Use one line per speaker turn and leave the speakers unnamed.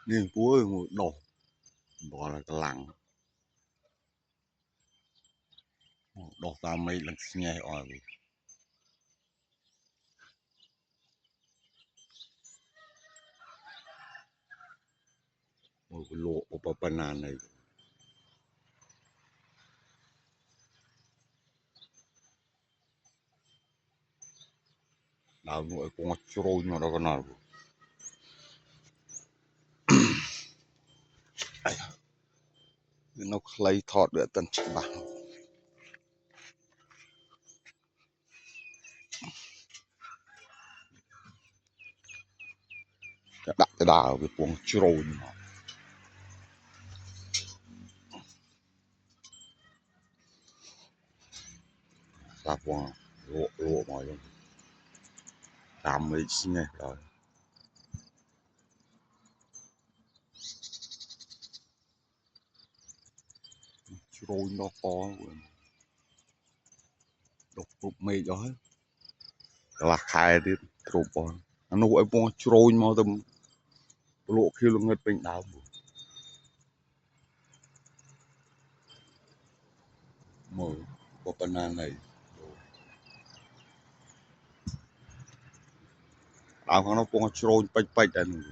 nên cuối ngồi đổ bỏ là cái lặng đổ tao mấy lần nghe ở một cái lỗ của banana này đào nuôi con trôi nó đâu có nào nó lấy thọt để tân chỉ bằng đặt cái đào cái con trôi nó ra con lỗ lỗ mọi luôn làm mấy xin này rồi trôi nó có đục đục mê đó là khai đi trộn bò nó gọi con trôi mà tầm lỗ khi nó ngất bệnh đào mở có banana này đào nó con trôi bạch bạch anh